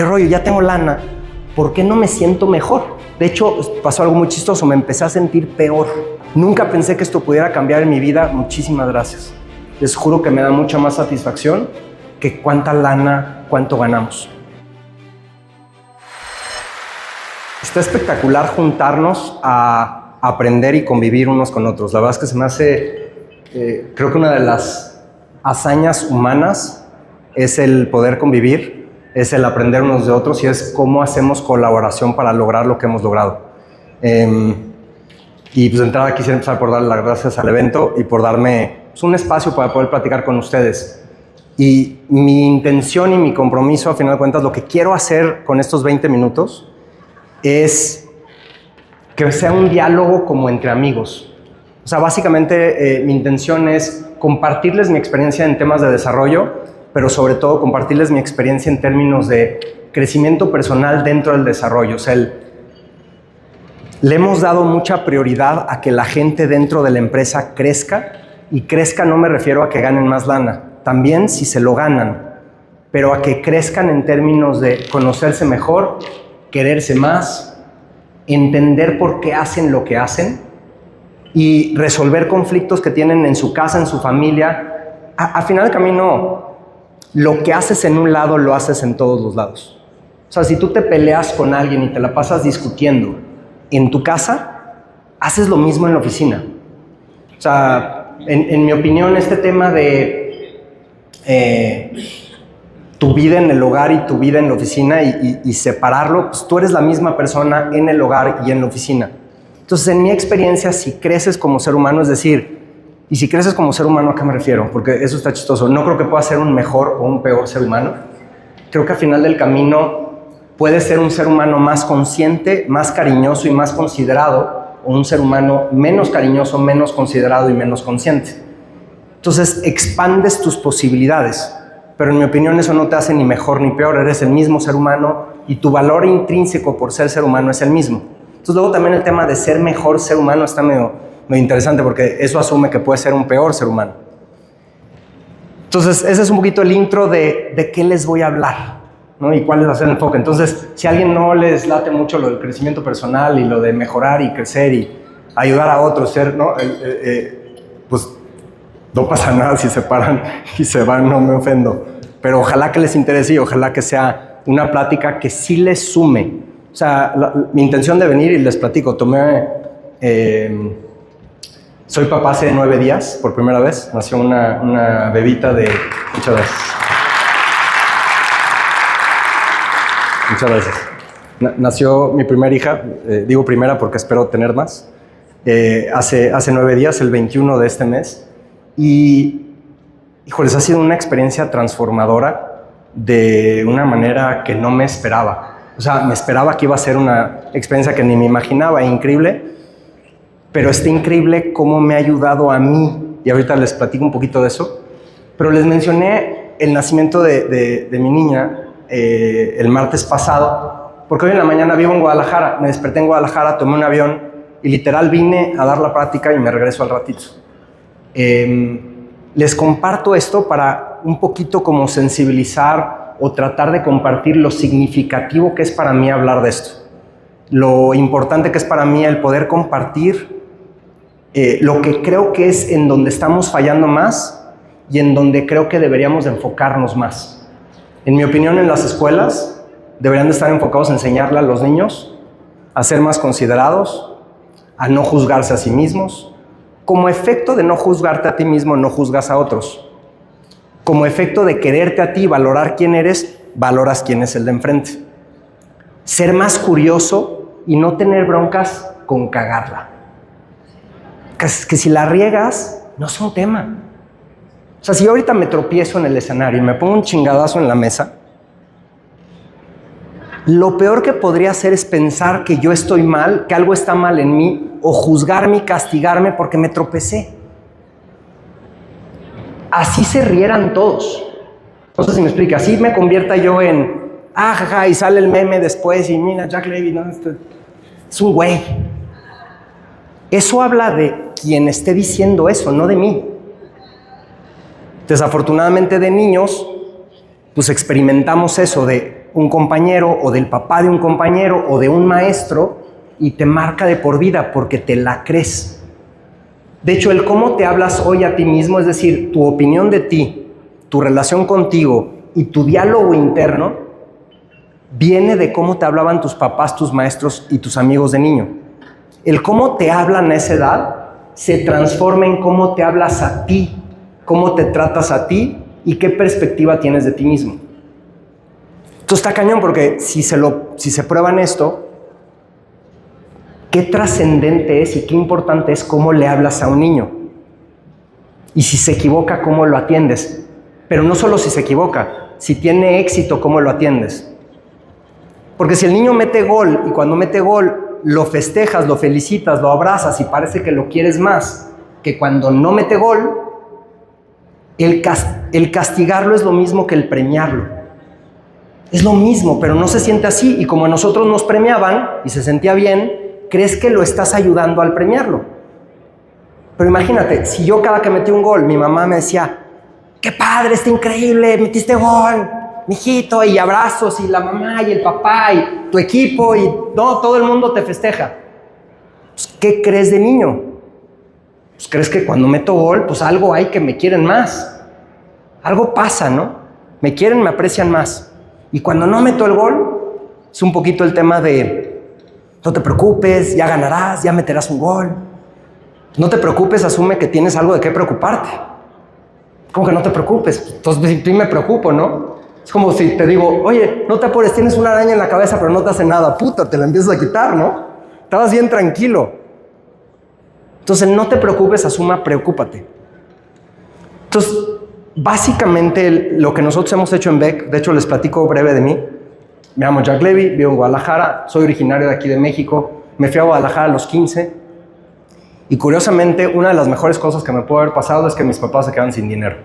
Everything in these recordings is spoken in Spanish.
¿Qué rollo? Ya tengo lana, ¿por qué no me siento mejor? De hecho, pasó algo muy chistoso, me empecé a sentir peor. Nunca pensé que esto pudiera cambiar en mi vida. Muchísimas gracias. Les juro que me da mucha más satisfacción que cuánta lana, cuánto ganamos. Está espectacular juntarnos a aprender y convivir unos con otros. La verdad es que se me hace, creo que una de las hazañas humanas es el poder convivir, es el aprender unos de otros y es cómo hacemos colaboración para lograr lo que hemos logrado. Y pues de entrada quisiera empezar por darle las gracias al evento y por darme pues, un espacio para poder platicar con ustedes. Y mi intención y mi compromiso, a final de cuentas, lo que quiero hacer con estos 20 minutos es que sea un diálogo como entre amigos. O sea, básicamente mi intención es compartirles mi experiencia en temas de desarrollo, pero sobre todo compartirles mi experiencia en términos de crecimiento personal dentro del desarrollo. O sea, le hemos dado mucha prioridad a que la gente dentro de la empresa crezca, y crezca no me refiero a que ganen más lana, también si se lo ganan, pero a que crezcan en términos de conocerse mejor, quererse más, entender por qué hacen lo que hacen y resolver conflictos que tienen en su casa, en su familia. Al final del camino, lo que haces en un lado lo haces en todos los lados. O sea, si tú te peleas con alguien y te la pasas discutiendo en tu casa, haces lo mismo en la oficina. O sea, en mi opinión, este tema de tu vida en el hogar y tu vida en la oficina y separarlo, pues tú eres la misma persona en el hogar y en la oficina. Entonces, en mi experiencia, si creces como ser humano, es decir, y si creces como ser humano, ¿a qué me refiero? Porque eso está chistoso. No creo que pueda ser un mejor o un peor ser humano. Creo que al final del camino puedes ser un ser humano más consciente, más cariñoso y más considerado, o un ser humano menos cariñoso, menos considerado y menos consciente. Entonces, expandes tus posibilidades. Pero en mi opinión eso no te hace ni mejor ni peor, eres el mismo ser humano y tu valor intrínseco por ser humano es el mismo. Entonces luego también el tema de ser mejor ser humano está medio interesante porque eso asume que puede ser un peor ser humano. Entonces ese es un poquito el intro de qué les voy a hablar, ¿no? Y cuál es el enfoque. Entonces si a alguien no les late mucho lo del crecimiento personal y lo de mejorar y crecer y ayudar a otros, ser, ¿no? Pues no pasa nada si se paran y se van, no me ofendo. Pero ojalá que les interese y ojalá que sea una plática que sí les sume. O sea, mi intención de venir, y les platico, soy papá hace 9 días, por primera vez. Nació una bebita de... Muchas gracias. Muchas gracias. Nació mi primera hija, digo primera porque espero tener más, hace 9 días, el 21 de este mes. Y, híjoles, ha sido una experiencia transformadora de una manera que no me esperaba. O sea, me esperaba que iba a ser una experiencia que ni me imaginaba, increíble, pero está increíble cómo me ha ayudado a mí, y ahorita les platico un poquito de eso, pero les mencioné el nacimiento de mi niña el martes pasado, porque hoy en la mañana vivo en Guadalajara, me desperté en Guadalajara, tomé un avión y literal vine a dar la práctica y me regreso al ratito. Les comparto esto para un poquito como sensibilizar o tratar de compartir lo significativo que es para mí hablar de esto, lo importante que es para mí el poder compartir lo que creo que es en donde estamos fallando más y en donde creo que deberíamos de enfocarnos más. En mi opinión, en las escuelas deberían de estar enfocados en enseñarle a los niños a ser más considerados, a no juzgarse a sí mismos. Como efecto de no juzgarte a ti mismo, no juzgas a otros. Como efecto de quererte a ti, valorar quién eres, valoras quién es el de enfrente. Ser más curioso y no tener broncas con cagarla. Que si la riegas, no es un tema. O sea, si yo ahorita me tropiezo en el escenario y me pongo un chingadazo en la mesa, lo peor que podría hacer es pensar que yo estoy mal, que algo está mal en mí, o juzgarme y castigarme porque me tropecé. Así se rieran todos. No sé si me explica. Así me convierta yo en jaja, y sale el meme después y mira, Jack Levy, no, es un güey. Eso habla de quien esté diciendo eso, no de mí. Desafortunadamente de niños, pues experimentamos eso de un compañero o del papá de un compañero o de un maestro y te marca de por vida porque te la crees. De hecho, el cómo te hablas hoy a ti mismo, es decir, tu opinión de ti, tu relación contigo y tu diálogo interno, viene de cómo te hablaban tus papás, tus maestros y tus amigos de niño. El cómo te hablan a esa edad se transforma en cómo te hablas a ti, cómo te tratas a ti y qué perspectiva tienes de ti mismo. Esto está cañón porque si se prueban esto, qué trascendente es y qué importante es cómo le hablas a un niño. Y si se equivoca, cómo lo atiendes. Pero no solo si se equivoca, si tiene éxito, cómo lo atiendes. Porque si el niño mete gol y cuando mete gol lo festejas, lo felicitas, lo abrazas y parece que lo quieres más que cuando no mete gol, el castigarlo es lo mismo que el premiarlo. Es lo mismo, pero no se siente así. Y como a nosotros nos premiaban y se sentía bien, crees que lo estás ayudando al premiarlo. Pero imagínate, si yo cada que metí un gol, mi mamá me decía, ¡qué padre, está increíble, metiste gol, mijito! Y abrazos, y la mamá, y el papá, y tu equipo, y no, todo el mundo te festeja. Pues, ¿qué crees de niño? Pues crees que cuando meto gol, pues algo hay que me quieren más. Algo pasa, ¿no? Me quieren, me aprecian más. Y cuando no meto el gol, es un poquito el tema de no te preocupes, ya ganarás, ya meterás un gol. No te preocupes, asume que tienes algo de qué preocuparte. ¿Cómo que no te preocupes? Entonces sí me preocupo, ¿no? Es como si te digo, oye, no te apures, tienes una araña en la cabeza, pero no te hace nada. Puta, te la empiezas a quitar, ¿no? Estabas bien tranquilo. Entonces, no te preocupes, asuma, preocúpate. Entonces, básicamente lo que nosotros hemos hecho en Beck, de hecho les platico breve de mí. Me llamo Jack Levy, vivo en Guadalajara, soy originario de aquí de México. Me fui a Guadalajara a los 15 y curiosamente una de las mejores cosas que me pudo haber pasado es que mis papás se quedaron sin dinero.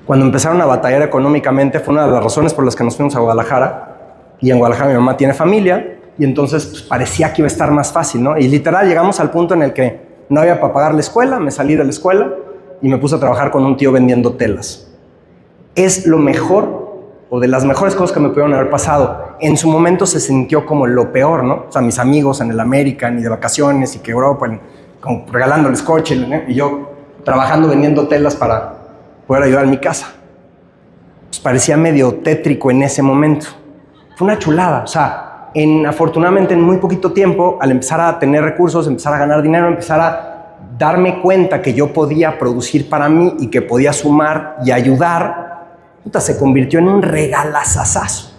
Cuando empezaron a batallar económicamente fue una de las razones por las que nos fuimos a Guadalajara, y en Guadalajara mi mamá tiene familia y entonces pues, parecía que iba a estar más fácil, ¿no? Y literal llegamos al punto en el que no había para pagar la escuela, me salí de la escuela y me puse a trabajar con un tío vendiendo telas. Es lo mejor o de las mejores cosas que me pudieron haber pasado. En su momento se sintió como lo peor, ¿no? O sea, mis amigos en el American y de vacaciones y que Europa, como regalándoles coche, ¿no? Y yo trabajando vendiendo telas para poder ayudar en mi casa. Pues parecía medio tétrico en ese momento. Fue una chulada, o sea, afortunadamente en muy poquito tiempo, al empezar a tener recursos, empezar a ganar dinero, empezar a darme cuenta que yo podía producir para mí y que podía sumar y ayudar, se convirtió en un regalazazazo.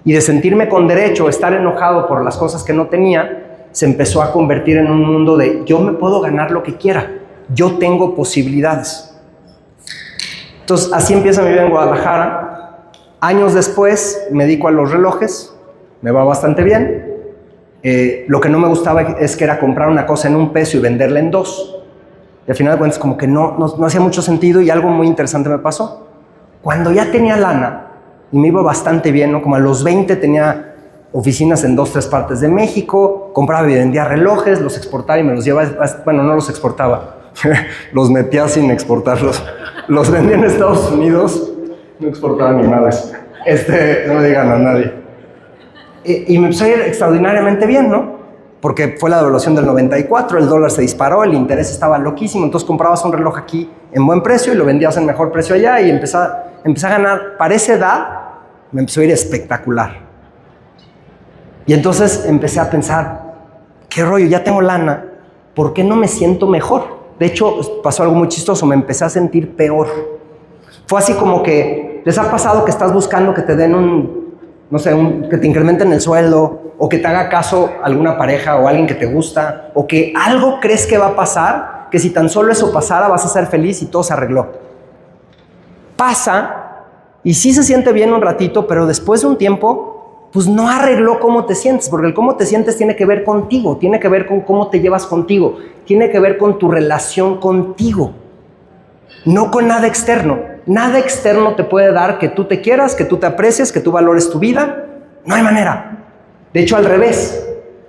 Y de sentirme con derecho, estar enojado por las cosas que no tenía, se empezó a convertir en un mundo de yo me puedo ganar lo que quiera, yo tengo posibilidades. Entonces, así empieza mi vida en Guadalajara. Años después me dedico a los relojes, me va bastante bien. Lo que no me gustaba es que era comprar una cosa en un peso y venderla en dos. Y al final de cuentas como que no hacía mucho sentido, y algo muy interesante me pasó. Cuando ya tenía lana y me iba bastante bien, ¿no? Como a los 20 tenía oficinas en 2-3 partes de México, compraba y vendía relojes, los exportaba y me los llevaba, bueno, no los exportaba, los metía sin exportarlos, los vendía en Estados Unidos, no exportaba ni madres, no le digan a nadie. Y me empezó a ir extraordinariamente bien, ¿no? Porque fue la devaluación del 94, el dólar se disparó, el interés estaba loquísimo, entonces comprabas un reloj aquí en buen precio y lo vendías en mejor precio allá y empecé a ganar. Para esa edad me empezó a ir espectacular. Y entonces empecé a pensar, qué rollo, ya tengo lana, ¿por qué no me siento mejor? De hecho, pasó algo muy chistoso, me empecé a sentir peor. Fue así como que, ¿les ha pasado que estás buscando que te den que te incrementen el sueldo, o que te haga caso alguna pareja o alguien que te gusta, o que algo crees que va a pasar, que si tan solo eso pasara vas a ser feliz y todo se arregló? Pasa, y sí se siente bien un ratito, pero después de un tiempo, pues no arregló cómo te sientes, porque el cómo te sientes tiene que ver contigo, tiene que ver con cómo te llevas contigo, tiene que ver con tu relación contigo, no con nada externo. Nada externo te puede dar que tú te quieras, que tú te aprecies, que tú valores tu vida. No hay manera. De hecho, al revés.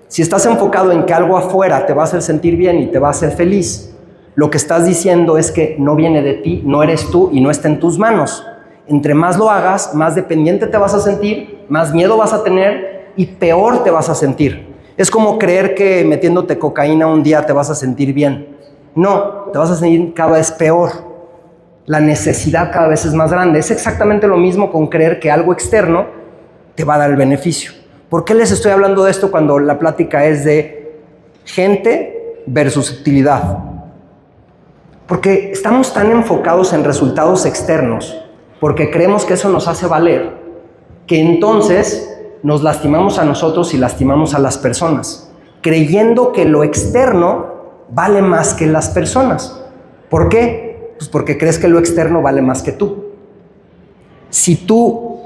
Si estás enfocado en que algo afuera te va a hacer sentir bien y te va a hacer feliz, lo que estás diciendo es que no viene de ti, no eres tú y no está en tus manos. Entre más lo hagas, más dependiente te vas a sentir más miedo vas a tener y peor te vas a sentir. Es como creer que metiéndote cocaína un día te vas a sentir bien. No, te vas a sentir cada vez peor. La necesidad cada vez es más grande. Es exactamente lo mismo con creer que algo externo te va a dar el beneficio. ¿Por qué les estoy hablando de esto cuando la plática es de gente versus utilidad? Porque estamos tan enfocados en resultados externos, porque creemos que eso nos hace valer, que entonces nos lastimamos a nosotros y lastimamos a las personas, creyendo que lo externo vale más que las personas. ¿Por qué? Pues porque crees que lo externo vale más que tú. Si tú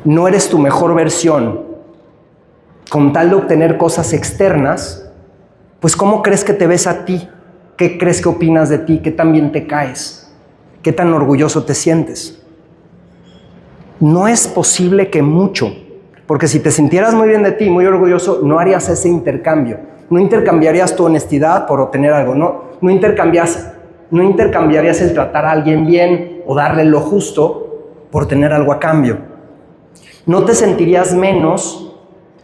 no eres tu mejor versión con tal de obtener cosas externas, pues ¿cómo crees que te ves a ti? ¿Qué crees que opinas de ti? ¿Qué tan bien te caes? ¿Qué tan orgulloso te sientes? No es posible que mucho, porque si te sintieras muy bien de ti, muy orgulloso, no harías ese intercambio. No intercambiarías tu honestidad por obtener algo, no intercambiarías el tratar a alguien bien o darle lo justo por tener algo a cambio. No te sentirías menos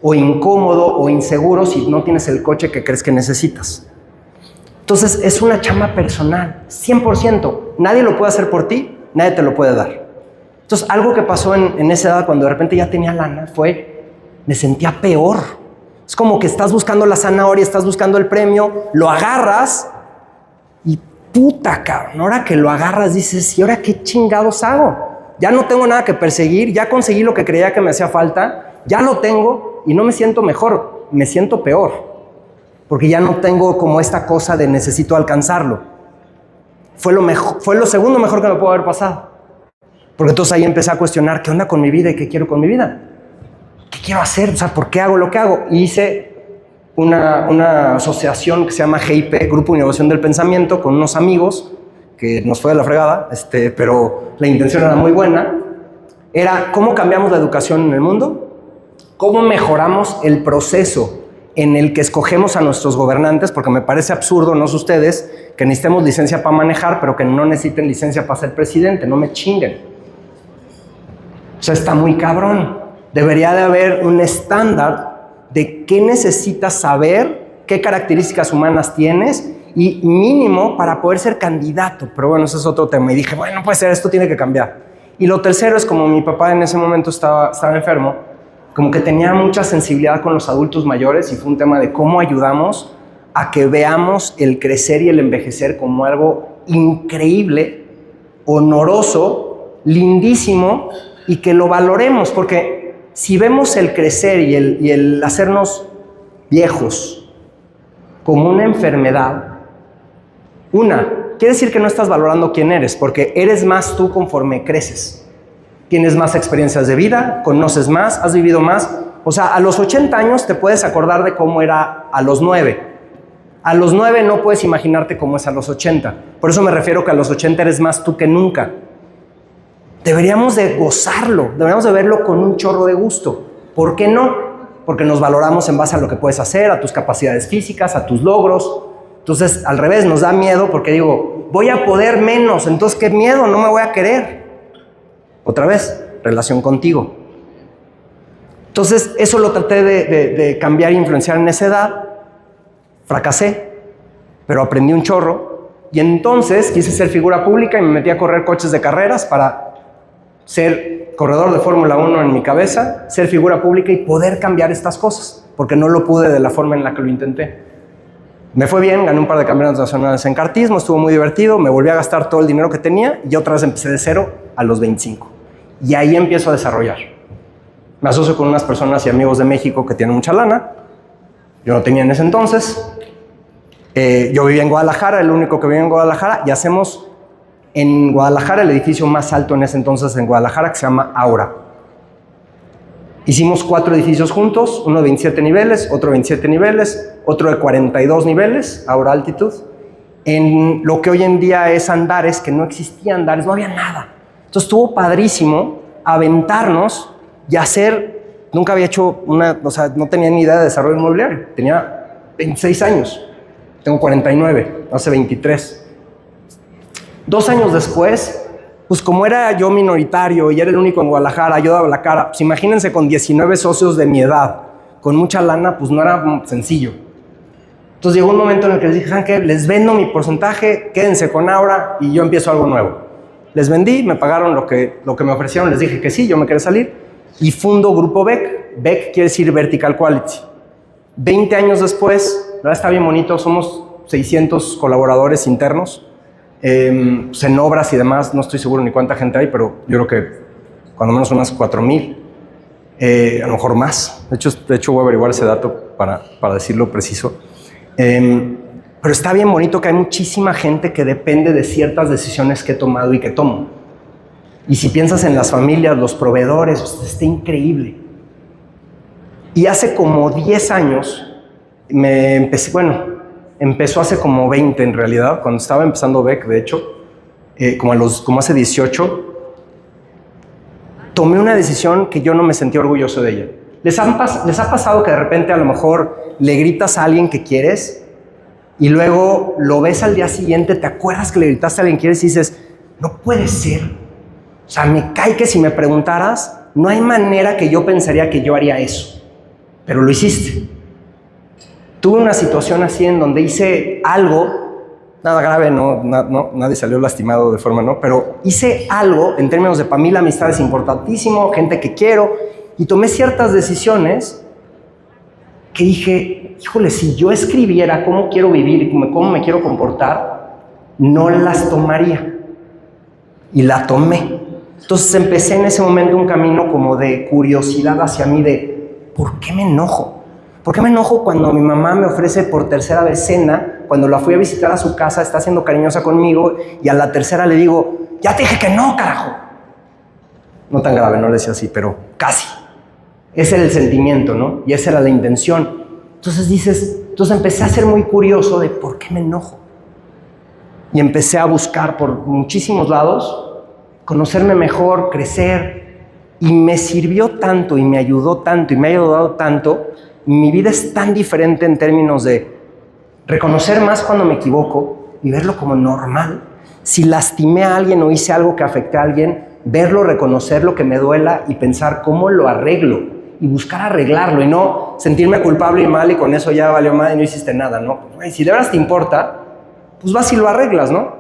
o incómodo o inseguro si no tienes el coche que crees que necesitas. Entonces es una chamba personal, 100%. Nadie lo puede hacer por ti, nadie te lo puede dar. Entonces, algo que pasó en esa edad, cuando de repente ya tenía lana, me sentía peor. Es como que estás buscando la zanahoria, estás buscando el premio, lo agarras y puta, cabrón, ahora que lo agarras dices, ¿y ahora qué chingados hago? Ya no tengo nada que perseguir, ya conseguí lo que creía que me hacía falta, ya lo tengo y no me siento mejor, me siento peor. Porque ya no tengo como esta cosa de necesito alcanzarlo. Fue lo segundo mejor que me pudo haber pasado. Porque entonces ahí empecé a cuestionar qué onda con mi vida y qué quiero con mi vida. ¿Qué quiero hacer? O sea, ¿por qué hago lo que hago? Y hice una asociación que se llama GIP, Grupo de Innovación del Pensamiento, con unos amigos, que nos fue de la fregada, pero la intención era muy buena. Era cómo cambiamos la educación en el mundo, cómo mejoramos el proceso en el que escogemos a nuestros gobernantes, porque me parece absurdo, no sé ustedes, que necesitemos licencia para manejar, pero que no necesiten licencia para ser presidente, no me chinguen. O sea, está muy cabrón. Debería de haber un estándar de qué necesitas saber, qué características humanas tienes y mínimo para poder ser candidato. Pero bueno, ese es otro tema. Y dije, bueno, no puede ser, esto tiene que cambiar. Y lo tercero es como mi papá en ese momento estaba enfermo, como que tenía mucha sensibilidad con los adultos mayores y fue un tema de cómo ayudamos a que veamos el crecer y el envejecer como algo increíble, honoroso, lindísimo, y que lo valoremos, porque si vemos el crecer y el hacernos viejos como una enfermedad, quiere decir que no estás valorando quién eres, porque eres más tú conforme creces. Tienes más experiencias de vida, conoces más, has vivido más. O sea, a los 80 años te puedes acordar de cómo era a los 9. A los 9 no puedes imaginarte cómo es a los 80. Por eso me refiero que a los 80 eres más tú que nunca. Deberíamos de gozarlo, deberíamos de verlo con un chorro de gusto. ¿Por qué no? Porque nos valoramos en base a lo que puedes hacer, a tus capacidades físicas, a tus logros. Entonces, al revés, nos da miedo porque digo, voy a poder menos, entonces qué miedo, no me voy a querer. Otra vez, relación contigo. Entonces, eso lo traté de cambiar e influenciar en esa edad. Fracasé, pero aprendí un chorro. Y entonces quise ser figura pública y me metí a correr coches de carreras para ser corredor de Fórmula 1 en mi cabeza, ser figura pública y poder cambiar estas cosas, porque no lo pude de la forma en la que lo intenté. Me fue bien, gané un par de campeonatos nacionales en kartismo, estuvo muy divertido, me volví a gastar todo el dinero que tenía y otra vez empecé de cero a los 25. Y ahí empiezo a desarrollar. Me asocio con unas personas y amigos de México que tienen mucha lana. Yo no tenía en ese entonces. Yo vivía en Guadalajara, el único que vivía en Guadalajara, y hacemos en Guadalajara el edificio más alto en ese entonces en Guadalajara, que se llama Aura. Hicimos 4 edificios juntos, uno de 27 niveles, otro de 27 niveles, otro de 42 niveles, Aura Altitude, en lo que hoy en día es Andares, que no existía Andares, no había nada. Entonces estuvo padrísimo aventarnos y hacer, nunca había hecho no tenía ni idea de desarrollo inmobiliario, tenía 26 años, tengo 49, hace 23. 2 años después, pues como era yo minoritario y era el único en Guadalajara, yo daba la cara. Pues imagínense con 19 socios de mi edad, con mucha lana, pues no era sencillo. Entonces llegó un momento en el que les dije, ¿saben qué? Les vendo mi porcentaje, quédense con Aura y yo empiezo algo nuevo. Les vendí, me pagaron lo que me ofrecieron, les dije que sí, yo me quería salir y fundo Grupo Beck. Beck quiere decir Vertical Quality. 20 años después, la verdad está bien bonito, somos 600 colaboradores internos, pues en obras y demás, no estoy seguro ni cuánta gente hay, pero yo creo que cuando menos unas 4,000, a lo mejor más. De hecho voy a averiguar ese dato para decirlo preciso. Pero está bien bonito que hay muchísima gente que depende de ciertas decisiones que he tomado y que tomo. Y si piensas en las familias, los proveedores, pues está increíble. Y hace como 10 años empezó hace como 20 en realidad, cuando estaba empezando Beck, de hecho, como hace 18, tomé una decisión que yo no me sentí orgulloso de ella. ¿Les ha pasado que de repente a lo mejor le gritas a alguien que quieres y luego lo ves al día siguiente, te acuerdas que le gritaste a alguien que quieres y dices, no puede ser? O sea, me cae que si me preguntaras, no hay manera que yo pensaría que yo haría eso, pero lo hiciste. Tuve una situación así en donde hice algo, nada grave, nadie salió lastimado de forma, ¿no? Pero hice algo en términos de, para mí la amistad es importantísimo, gente que quiero, y tomé ciertas decisiones que dije, híjole, si yo escribiera cómo quiero vivir y cómo me quiero comportar, no las tomaría. Y la tomé. Entonces empecé en ese momento un camino como de curiosidad hacia mí de, ¿por qué me enojo? ¿Por qué me enojo cuando mi mamá me ofrece por tercera vez cena? Cuando la fui a visitar a su casa, está siendo cariñosa conmigo y a la tercera le digo, ya te dije que no, carajo. No tan grave, no le decía así, pero casi. Ese era el sentimiento, ¿no? Y esa era la intención. Entonces empecé a ser muy curioso de por qué me enojo. Y empecé a buscar por muchísimos lados, conocerme mejor, crecer. Y me sirvió tanto y me ayudó tanto y me ha ayudado tanto. Mi vida es tan diferente en términos de reconocer más cuando me equivoco y verlo como normal. Si lastimé a alguien o hice algo que afecté a alguien, verlo, reconocer lo que me duela y pensar cómo lo arreglo. Y buscar arreglarlo y no sentirme culpable y mal y con eso ya valió mal y no hiciste nada, ¿no? Si de verdad te importa, pues vas y lo arreglas, ¿no?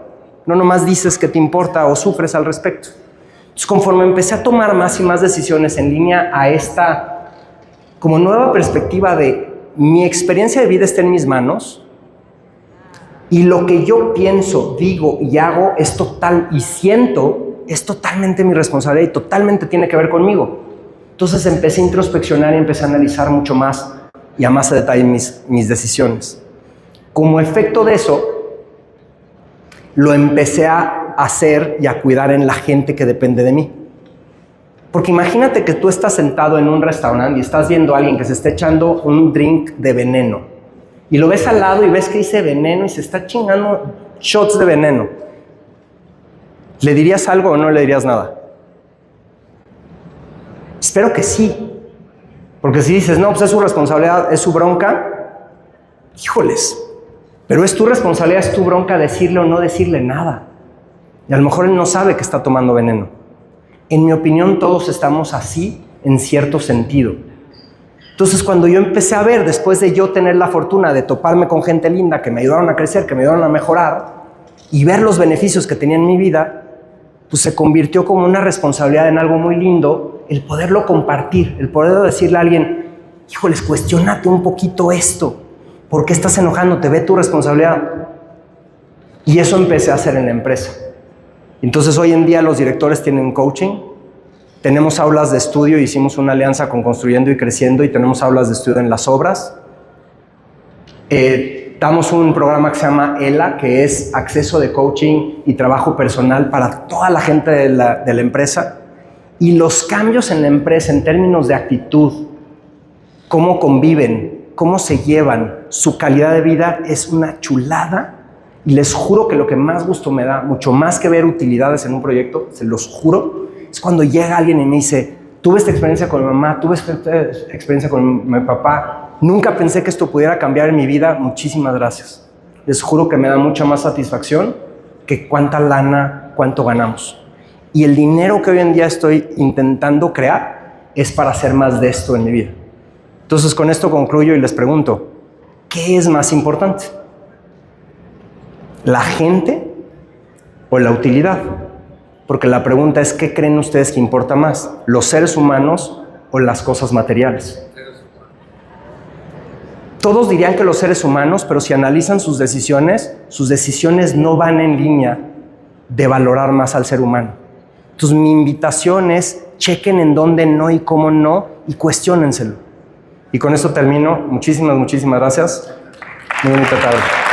No nomás dices que te importa o sufres al respecto. Entonces, conforme empecé a tomar más y más decisiones en línea a esta como nueva perspectiva de mi experiencia de vida está en mis manos y lo que yo pienso, digo y hago es total y siento es totalmente mi responsabilidad y totalmente tiene que ver conmigo. Entonces empecé a introspeccionar y empecé a analizar mucho más y a más a detalle mis decisiones. Como efecto de eso, lo empecé a hacer y a cuidar en la gente que depende de mí. Porque imagínate que tú estás sentado en un restaurante y estás viendo a alguien que se está echando un drink de veneno. Y lo ves al lado y ves que dice veneno y se está chingando shots de veneno. ¿Le dirías algo o no le dirías nada? Espero que sí. Porque si dices, no, pues es su responsabilidad, es su bronca, híjoles. Pero es tu responsabilidad, es tu bronca decirle o no decirle nada. Y a lo mejor él no sabe que está tomando veneno. En mi opinión, todos estamos así en cierto sentido. Entonces, cuando yo empecé a ver, después de yo tener la fortuna de toparme con gente linda que me ayudaron a crecer, que me ayudaron a mejorar, y ver los beneficios que tenía en mi vida, pues se convirtió como una responsabilidad en algo muy lindo, el poderlo compartir, el poder decirle a alguien, híjoles, cuestiónate un poquito esto, ¿por qué estás enojándote? Ve tu responsabilidad. Y eso empecé a hacer en la empresa. Entonces hoy en día los directores tienen coaching, tenemos aulas de estudio, hicimos una alianza con Construyendo y Creciendo y tenemos aulas de estudio en las obras. Damos un programa que se llama ELA, que es acceso de coaching y trabajo personal para toda la gente de la empresa. Y los cambios en la empresa en términos de actitud, cómo conviven, cómo se llevan, su calidad de vida es una chulada. Y les juro que lo que más gusto me da, mucho más que ver utilidades en un proyecto, se los juro, es cuando llega alguien y me dice, tuve esta experiencia con mi mamá, tuve esta experiencia con mi papá, nunca pensé que esto pudiera cambiar en mi vida, muchísimas gracias. Les juro que me da mucha más satisfacción que cuánta lana, cuánto ganamos. Y el dinero que hoy en día estoy intentando crear es para hacer más de esto en mi vida. Entonces, con esto concluyo y les pregunto, ¿qué es más importante? ¿La gente o la utilidad? Porque la pregunta es, ¿qué creen ustedes que importa más? ¿Los seres humanos o las cosas materiales? Todos dirían que los seres humanos, pero si analizan sus decisiones no van en línea de valorar más al ser humano. Entonces, mi invitación es, chequen en dónde no y cómo no, y cuestiónenselo. Y con esto termino. Muchísimas gracias. Muy bonita tarde.